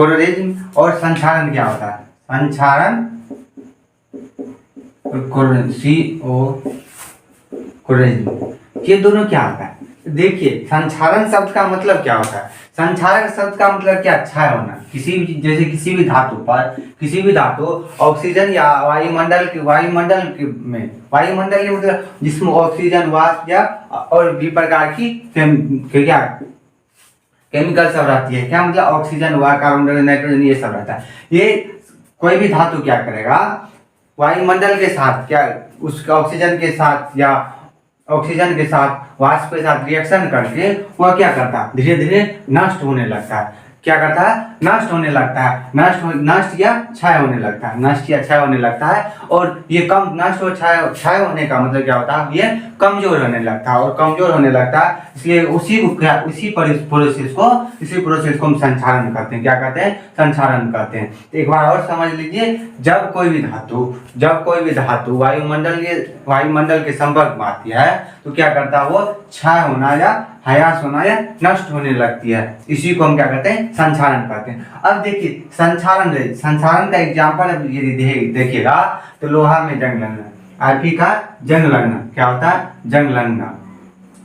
कोलोरेजिन और संक्षारण क्या होता है? संक्षारण कोलोरेजिन, ये दोनों क्या होता है? देखिए संक्षारण शब्द का मतलब क्या होता है? संक्षारक शब्द का मतलब क्या? क्षय होना। किसी भी जैसे किसी भी धातु पर, किसी भी धातु ऑक्सीजन या वायुमंडल के में मतलब जिसमें ऑक्सीजन वाष्प या और भी प्रकार की क्या केमिकल सब रहती है, क्या मतलब ऑक्सीजन कार्बन डाइऑक्साइड नाइट्रोजन ये सब रहता है। ये कोई भी धातु क्या करेगा? वायुमंडल के साथ क्या उसका ऑक्सीजन के साथ या ऑक्सीजन के साथ वाष्प के साथ रिएक्शन करके वह क्या करता है? धीरे धीरे नष्ट होने लगता है। क्या करता है? नष्ट होने लगता है। नष्ट या क्षय होने लगता है। नष्ट या क्षय होने लगता है। और ये कम नष्ट और क्षय होने का मतलब क्या होता है? ये कमजोर होने लगता है। और कमजोर होने लगता है इसलिए इसी प्रोसेस को हम संक्षारण करते हैं। क्या कहते हैं? संक्षारण करते हैं। तो एक बार और समझ लीजिए, जब कोई भी धातु वायुमंडल के संपर्क में आती है तो क्या करता है? वो क्षय होना या ह्रास होना या नष्ट होने लगती है। इसी को हम क्या कहते हैं? संक्षारण कहते हैं। अब देखिए संक्षारण का एग्जाम्पल यदि देखिएगा तो लोहा में जंग लगना, आरपी का जंग लगना क्या होता है? जंग लगना।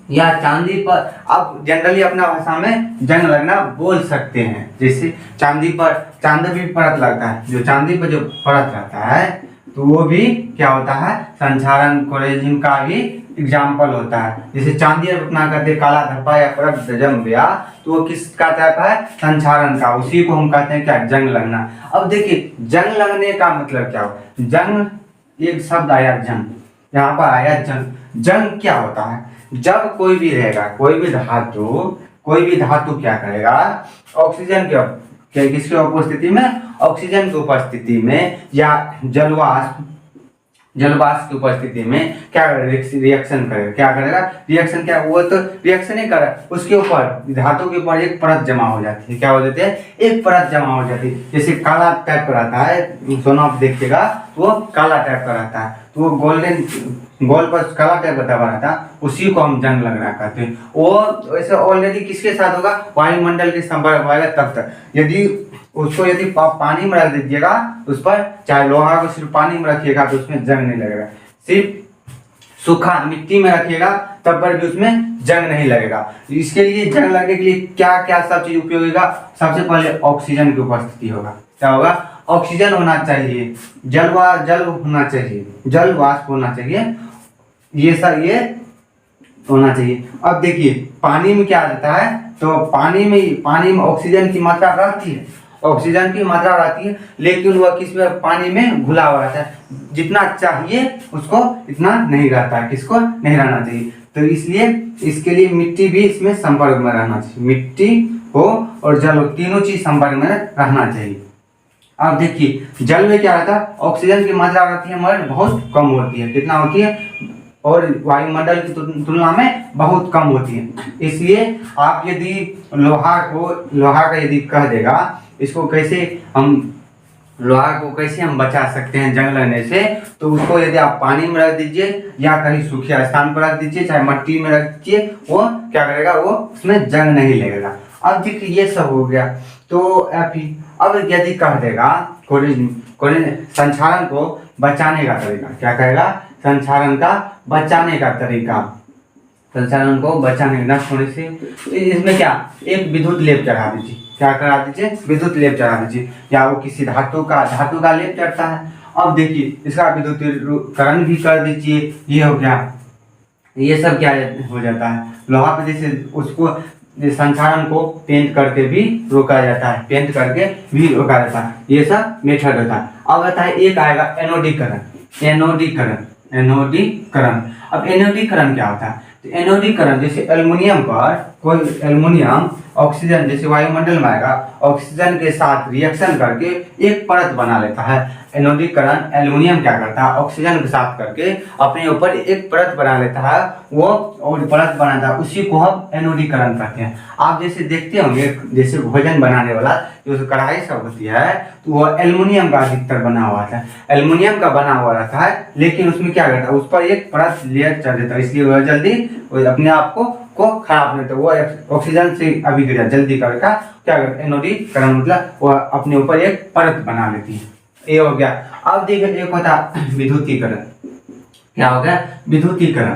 या चांदी पर, अब जनरली अपना भाषा में जंग लगना बोल सकते हैं। जैसे चांदी पर चांदी परत लगता है, जो चांदी पर जो परत रहता है तो वो भी क्या होता है? संक्षारण कोलेजन का भी एग्जाम्पल होता है। जैसे चांदी अपना कहते काला धब्बा या परत जम गया तो वो किसका टाइप है? संक्षारण का। उसी को हम कहते हैं क्या? जंग लगना। अब देखिए जंग लगने का मतलब क्या हो? जंग, एक शब्द आया जंग, यहाँ पर आया जंग। जंग क्या होता है? जब कोई भी रहेगा, कोई भी धातु क्या करेगा? ऑक्सीजन के किसकी उपस्थिति में? ऑक्सीजन की उपस्थिति में या जलवाष्प की उपस्थिति में क्या रिएक्शन करेगा? क्या करेगा? रिएक्शन क्या? वो तो रिएक्शन ही करे, उसके ऊपर धातु के ऊपर एक परत जमा हो जाती है। क्या हो जाती है? एक परत जमा हो जाती है। जैसे काला टाइप का रहता है, सोना आप देखिएगा तो वो काला टाइप का रहता है, तो वो गोल पर काला टाइप का दबा रहता है, उसी को हम जंग लगना कहते हैं। वो वैसे ऑलरेडी किसके साथ होगा? वायुमंडल के संपर्क में तब तक। यदि पानी में रख दीजिएगा उस पर, चाहे लोहा को सिर्फ पानी में रखिएगा तो उसमें जंग नहीं लगेगा। सिर्फ सूखा मिट्टी में रखिएगा तब पर भी उसमें जंग नहीं लगेगा। इसके लिए जंग लगने के लिए क्या क्या सब चीज उपयोग होगा? सबसे पहले ऑक्सीजन की उपस्थिति होगा। क्या होगा? ऑक्सीजन होना चाहिए, जल होना चाहिए, जल वाष्प होना चाहिए, ये होना चाहिए। अब देखिए पानी में क्या रहता है? तो पानी में ऑक्सीजन की मात्रा रहती है, लेकिन वह किसमें? पानी में घुला हुआ रहता है। जितना चाहिए उसको इतना नहीं रहता है। किसको नहीं रहना चाहिए? तो इसलिए इसके लिए मिट्टी भी इसमें संपर्क में रहना चाहिए। मिट्टी हो और जल हो, तीनों चीज संपर्क में रहना चाहिए। अब देखिए जल में क्या रहता है? ऑक्सीजन की मात्रा रहती है मगर बहुत कम होती है। कितना होती है? और वायुमंडल की तुलना में बहुत कम होती है। इसलिए आप यदि लोहा का यदि कह देगा, इसको कैसे हम बचा सकते हैं जंग लगने से, तो उसको यदि आप पानी में रख दीजिए या कहीं सूखे स्थान पर रख दीजिए, चाहे मिट्टी में रख दीजिए, वो क्या करेगा? वो उसमें जंग नहीं लगेगा। अब देखिए ये सब हो गया। तो अब यदि कह देगा संक्षारण को बचाने का तरीका, क्या कहेगा? संक्षारण का बचाने का तरीका, संक्षारण को बचाने नष्ट होने से इसमें क्या? एक विद्युत लेप चढ़ा दीजिए। क्या करा दीजिए? विद्युत लेप चढ़ा दीजिए। या वो किसी धातु का लेप चढ़ता है। अब देखिए इसका विद्युतीकरण भी कर दीजिए। ये हो गया। ये सब क्या हो जाता है? लोहा पे जैसे उसको संक्षारण को पेंट करके भी रोका जाता है, ये सब मेथड होता है। अब आता है एक आएगा एनोडीकरण। अब एनोडीकरण क्या होता है? तो एनोडीकरण जैसे एल्युमिनियम पर कोई एल्युमिनियम ऑक्सीजन जैसे वायुमंडल में आएगा, ऑक्सीजन के साथ रिएक्शन करके एक परत बना लेता है। एनोडीकरण एल्युमिनियम क्या करता है? ऑक्सीजन के साथ करके अपने ऊपर एक परत बना लेता है, वो और परत बनाता है, उसी को हम एनोडीकरण कहते हैं। आप जैसे देखते होंगे जैसे भोजन बनाने वाला जो कढ़ाई सब होती है तो वो एल्युमिनियम का अधिकतर बना हुआ था, एल्युमिनियम का बना हुआ रहता है, लेकिन उसमें क्या करता है? उस पर एक परत लेयर चढ़ देता है, इसलिए वह जल्दी अपने आप को को खराब नहीं, तो वो ऑक्सीजन से अभिक्रिया जल्दी करके क्या करता है, एनोडीकरण मतलब वो अपने ऊपर एक परत बना लेती है। ये हो गया। अब देखिए एक होता है विद्युतीकरण। क्या हो गया, विद्युतीकरण।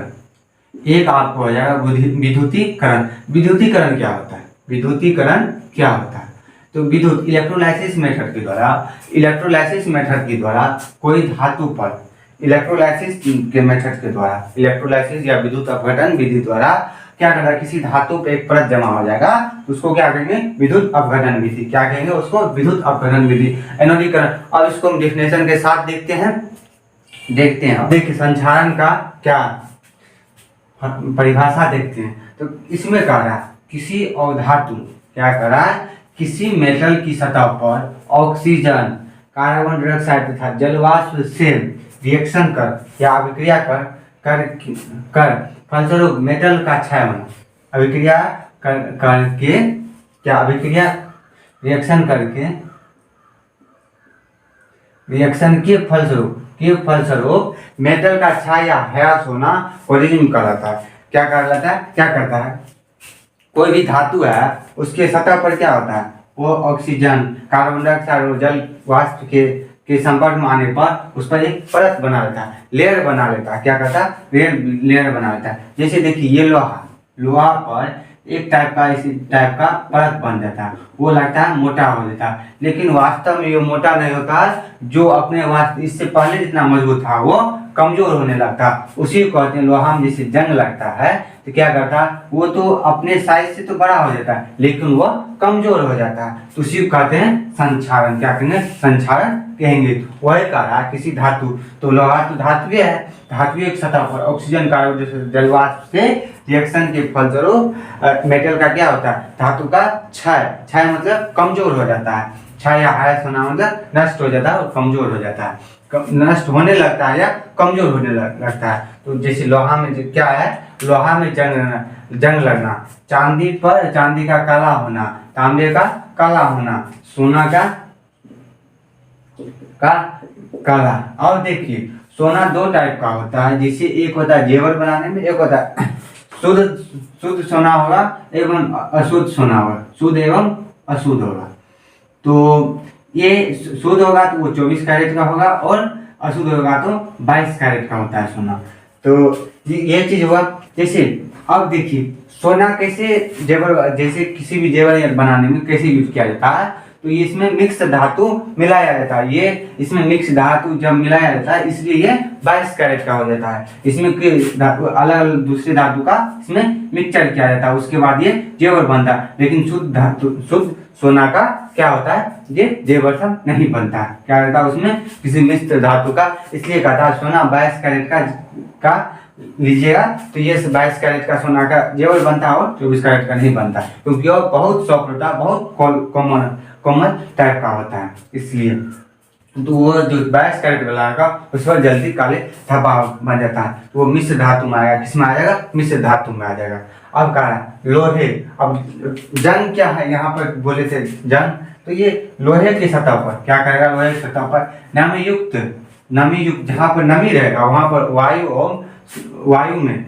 एक आपको हो जाएगा विद्युतीकरण। विद्युतीकरण क्या होता है, विद्युतीकरण क्या होता है, तो विद्युत इलेक्ट्रोलाइसिस मेथड के द्वारा, इलेक्ट्रोलाइसिस मेथड के द्वारा कोई धातु पर इलेक्ट्रोलाइसिस के मेथड के द्वारा, इलेक्ट्रोलाइसिस या विद्युत अपघटन विधि द्वारा क्या करता है, किसी धातु पे एक परत जमा हो जाएगा, उसको क्या कहेंगे, विद्युत अपघटन विधि। क्या कहेंगे उसको, विद्युत अपघटन विधि, एनोडीकरण। और इसको हम डेफिनेशन के साथ देखते हैं। देखिए संचारण का क्या परिभाषा देखते हैं। तो इसमें कह रहा है किसी अधातु, क्या कर रहा है, किसी मेटल की सतह पर ऑक्सीजन, कार्बन डाइऑक्साइड तथा जलवाष्प से रिएक्शन कर या अभिक्रिया कर फलस्वरूप मेटल का क्षय होना, अभिक्रिया करके क्या, अभिक्रिया रिएक्शन के फलस्वरूप मेटल का क्षय या ह्रास होना कोलिजन कहलाता है। क्या करता है, कोई भी धातु है उसके सतह पर क्या होता है, वो ऑक्सीजन, कार्बन डाइऑक्साइड और जल वाष्प के संपर्क में आने पर उस पर एक परत बना लेता है, लेयर बना लेता है। क्या करता है, लेयर बना लेता है। जैसे देखिए ये लोहा पर एक इसी टाइप का परत बन जाता है, वो लगता है मोटा हो जाता है, लेकिन वास्तव में ये मोटा नहीं होता है। जो अपने इससे पहले जितना मजबूत था वो कमजोर होने लगता है। उसी को कहते हैं, लोहा में जैसे जंग लगता है तो क्या करता है, वो तो अपने साइज से तो बड़ा हो जाता है लेकिन वो कमजोर हो जाता है, तो उसी को कहते हैं संक्षारण। क्या कहेंगे, संक्षारण कहेंगे। वही कह रहा है किसी धातु, तो लोहा तो धातुए है, धातुए की सतह पर ऑक्सीजन, कार्बन जलवाष्प से रिएक्शन के फलस्वरूप मेटल का क्या होता है, धातु का क्षय मतलब कमजोर हो जाता है। क्षय या ह्रास होना मतलब नष्ट हो जाता है और कमजोर हो जाता है, नष्ट होने लगता है या कमजोर होने लगता है। तो जैसे लोहा में क्या है, लोहा में जंग लगना, चांदी का काला होना, तांबे का काला होना, सोना का काला। और देखिए सोना दो टाइप का होता है, जैसे एक होता है जेवर बनाने में, एक होता है शुद्ध सोना होगा एवं अशुद्ध सोना होगा, शुद्ध एवं अशुद्ध होगा। तो ये शुद्ध होगा तो वो 24 कैरेट का होगा और अशुद्ध होगा तो 22 कैरेट का होता है सोना। तो ये चीज हुआ। जैसे अब देखिए सोना कैसे जेवर, जैसे किसी भी जेवर बनाने में कैसे यूज किया जाता है, तो ये इसमें मिक्स धातु मिलाया जाता है। ये इसमें मिक्स धातु जब मिलाया जाता है इसलिए ये 22 कैरेट का हो जाता है। इसमें धातु अलग दूसरे धातु का इसमें मिक्सचर किया जाता है, उसके बाद ये जेवर बनता है। लेकिन शुद्ध सोना का क्या होता है, ये जेवर सब नहीं बनता है। क्या रहता है उसमें, किसी मिश्र धातु का। इसलिए कहता है सोना 22 कैरेट का लीजिएगा तो ये 22 कैरेट का सोना का जेवर बनता है और 24 कैरेट का नहीं बनता, क्योंकि वो बहुत सॉफ्ट होता है, बहुत कॉमन टाइप का होता है। इसलिए तो वो जो 22 कैरेट वाला का उस पर जल्दी काले धब्बा बन जाता है, तो वो मिश्र धातु में आएगा। किसमें आ जाएगा, मिश्र धातु में आ जाएगा। अब कहा लोहे, अब जंग क्या है, यहाँ पर बोले थे जंग, तो ये लोहे की सतह पर क्या करेगा, लोहे की सतह पर नमी युक्त जहाँ पर नमी रहेगा वहां पर वायु में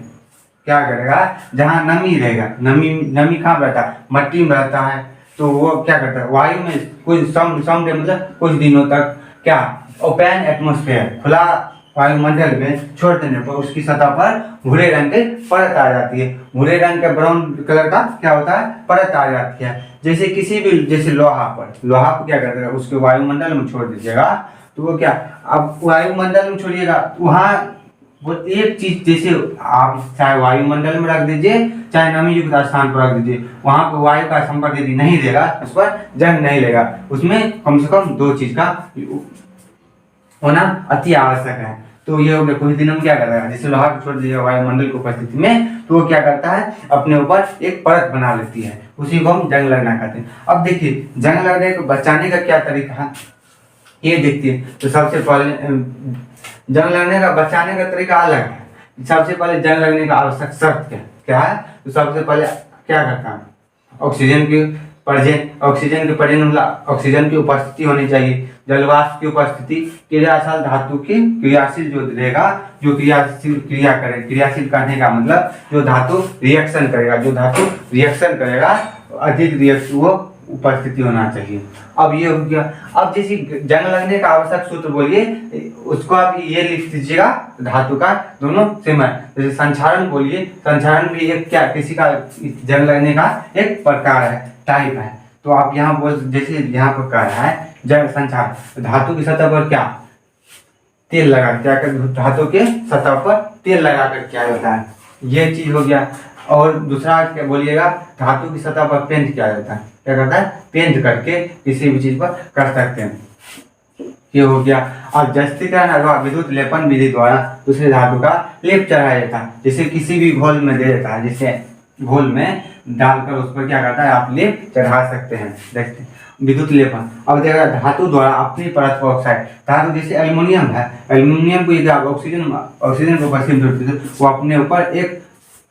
क्या करेगा, जहाँ नमी रहेगा, नमी कहाँ रहता है, मट्टी में रहता है, तो वो क्या करता है वायु में कुछ सम मतलब कुछ दिनों तक क्या ओपन एटमॉस्फेयर, खुला वायुमंडल में छोड़ देने पर उसकी सतह पर भूरे रंग की परत आ जाती है। भूरे रंग का ब्राउन कलर का क्या होता है, परत आ जाती है। जैसे किसी भी, जैसे लोहा पर क्या करते हैं, उसके वायुमंडल में छोड़ दीजिएगा तो वो क्या, अब वायुमंडल में छोड़िएगा वहाँ वो एक चीज, जैसे आप चाहे वायुमंडल में रख दीजिए चाहे नमी युक्त स्थान पर रख दीजिए, वहां पर वायु का संपर्क यदि नहीं देगा उस पर जंग नहीं लेगा। उसमें कम से कम दो चीज का होना अति आवश्यक है। तो ये हो गया। कुछ दिनों में क्या करता है, जैसे लोहा को छोड़ दीजिएगा वायुमंडल की उपस्थिति में, तो वो क्या करता है अपने ऊपर एक परत बना लेती है, उसी को हम जंग लगना कहते हैं। अब देखिए जंग लगने को बचाने का क्या तरीका है, ये देखिए। तो सबसे पहले जंग लगने का बचाने का तरीका अलग है। सबसे पहले जंग लगने का आवश्यक शर्त क्या है, तो सबसे पहले क्या करता है, ऑक्सीजन की प्रेजेंट, ऑक्सीजन के प्रेजेंट मतलब ऑक्सीजन की उपस्थिति होनी चाहिए। जलवाष्प की उपस्थिति, क्रियाशील धातु की क्रियाशील जो रहेगा, जो क्रियाशील क्रिया करे, क्रियाशील करने का मतलब जो धातु रिएक्शन करेगा, जो धातु रिएक्शन करेगा अधिक रिएक्शन वो उपस्थिति होना चाहिए। अब ये हो गया। अब जैसे जंग लगने का आवश्यक सूत्र बोलिए, उसको आप ये लिख दीजिएगा धातु का, दोनों सेम है। जैसे संक्षारण बोलिए, संक्षारण भी एक क्या किसी का जंग लगने का एक प्रकार है, टाइप है। तो आप यहाँ बोल, जैसे यहाँ पर कह रहा है जंग संक्षारण, धातु की सतह पर क्या तेल लगा क्या कर, धातु के सतह पर तेल लगा कर क्या होता है, ये चीज हो गया। और दूसरा क्या बोलिएगा, धातु की सतह पर पेंट किया जाता है, क्या करता है, पेंट करके किसी भी चीज पर कर सकते हैं, ये हो गया। अब जस्तीकरण अथवा विद्युत लेपन विधि द्वारा दूसरे धातु का लेप चढ़ाया जाता है, जैसे किसी भी घोल में दे देता है, जैसे घोल में डालकर उस पर क्या करता है, आप लेप चढ़ा सकते हैं, देखते हैं विद्युत लेपन। अब देखा धातु द्वारा अपनी परत पर ऑक्साइड, धातु जैसे एल्युमिनियम है, एल्युमिनियम को यदि आप ऑक्सीजन को पश्चिम वो अपने ऊपर एक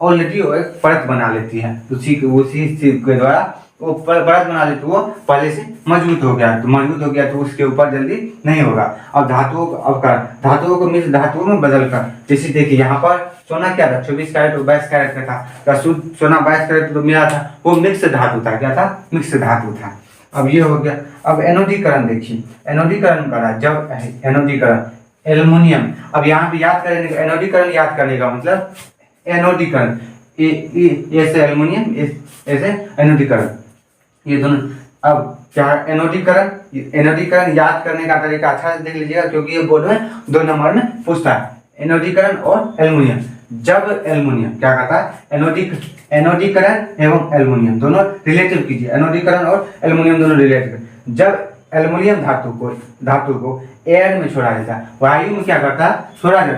ऑलरेडी एक परत बना लेती है, उसी के द्वारा वो परत बना लेती, वो पहले से मजबूत हो गया, तो मजबूत हो गया तो उसके ऊपर जल्दी नहीं होगा। अब धातुओं धातुओं को मिश्र धातुओं में बदल कर, जैसे देखिए यहाँ पर सोना क्या था, 24 कैरेट और 22 कैरेट का था, शुद्ध सोना 22 कैरेट तो मिला था, वो मिक्स धातु था, क्या था, मिक्स धातु था। अब ये हो गया। अब एनोडीकरण देखिए, एनोडीकरण करा जब एनोडीकरण एल्युमिनियम, अब यहाँ पे याद करेंगे एनोडीकरण, याद करने का मतलब एनोडीकरण, ऐसे एल्युमिनियम ऐसे एनोडीकरण, ये दोनों। अब क्या एनोडीकरण, एनोडीकरण याद करने का तरीका अच्छा से देख लीजिएगा, क्योंकि ये बोर्ड में 2 नंबर में पूछता है, एनोडीकरण और एल्युमिनियम। जब एल्युमिनियम क्या कहता है, एनोडीकरण एवं एल्युमिनियम दोनों रिलेटिव कीजिए, एनोडीकरण और एल्युमिनियम दोनों रिलेटिव। जब एल्युमिनियम धातु को एयर में छोड़ा जाता है, वायु में क्या करता है,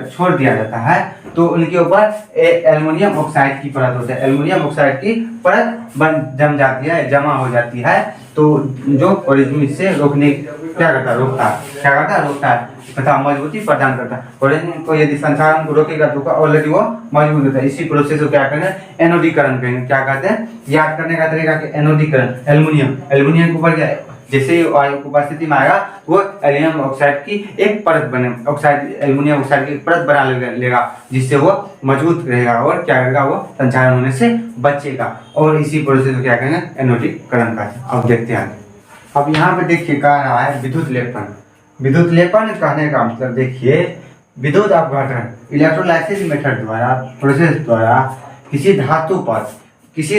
छोड़ दिया जाता है, तो उनके ऊपर एल्युमिनियम ऑक्साइड की परत होती है, एल्युमिनियम ऑक्साइड की परत जम जाती है, जमा हो जाती है, तो जो ओरिजिन से रोकने क्या करता है, रोकता है तथा मजबूती प्रदान करता है। ओरिजिन को यदि संचालन को रोकेगा तो ऑलरेडी वो मजबूत होता है। इसी प्रोसेस को क्या करेंगे, एनोडीकरण कहेंगे। क्या कहते हैं, याद करने का तरीका एनोडीकरण, एल्युमिनियम के ऊपर क्या जैसे ही वायु की उपस्थिति में आएगा वो एल्युमिनियम ऑक्साइड की एक परत बने, एल्युमिनियम ऑक्साइड की एक परत बना लेगा, जिससे वो मजबूत रहेगा और क्या करेगा, वो संचालन होने से बचेगा। और इसी प्रोसेस को क्या कहेंगे, एनोडीकरण का। अब देखते हैं अब यहाँ पे देखिए कह रहा है विद्युत लेपन। विद्युत लेपन कहने का मतलब देखिए, विद्युत अपघटन इलेक्ट्रोलाइसिस मेथड द्वारा, प्रोसेस द्वारा किसी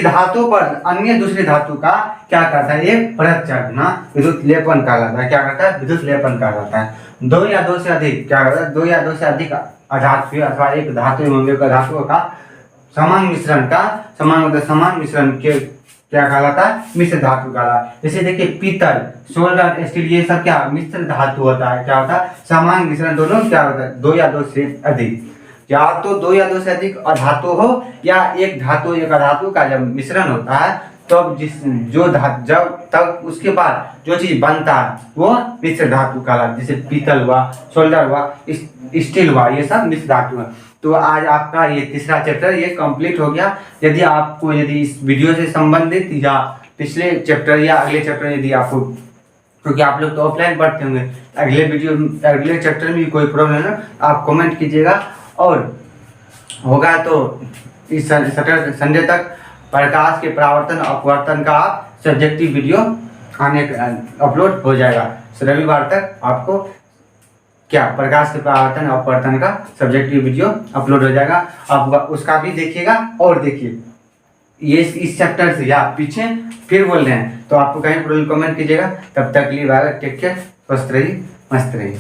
धातु पर अन्य दूसरी धातु का क्या करता है, एक परत चढ़ना विद्युत लेपन कहलाता है। क्या करता है, विद्युत लेपन कहलाता है। 2 या 2 से अधिक क्या करता है, 2 या 2 से अधिक अधातु अथवा एक धातु एवं एक धातुओं का समान मिश्रण के क्या कहलाता है, मिश्र धातु कहलाता है। जैसे देखिए पीतल, सोल्डर, स्टील, ये सब क्या मिश्र धातु होता है। क्या होता है, समान मिश्रण दोनों क्या होता है, 2 या 2 से अधिक, या तो 2 या 2 से अधिक अधातु हो या एक धातु एक अधातु का जब मिश्रण होता है तब जब तब उसके बाद जो चीज बनता है वो मिश्र धातु कहलाता है। जैसे पीतल हुआ, सोल्डर हुआ, स्टील हुआ, ये सब मिश्र धातु है। तो आज आपका ये तीसरा चैप्टर ये कंप्लीट हो गया। यदि आपको इस वीडियो से संबंधित या पिछले चैप्टर या अगले चैप्टर यदि आपको, क्योंकि आप लोग तो ऑफलाइन पढ़ते होंगे, अगले चैप्टर में कोई प्रॉब्लम है आप कमेंट कीजिएगा, और होगा तो इस सैटरडे संडे तक प्रकाश के परावर्तन अपवर्तन का सब्जेक्टिव वीडियो अपलोड हो जाएगा। रविवार तक आपको क्या प्रकाश के परावर्तन अपवर्तन का सब्जेक्टिव वीडियो अपलोड हो जाएगा। आप उसका भी देखिएगा। और देखिए ये इस चैप्टर से या पीछे फिर बोल रहे हैं तो आपको कहीं प्रॉब्लम कमेंट कीजिएगा। तब तक के लिए टेक केयर, स्वस्थ रहिए, मस्त रहिए।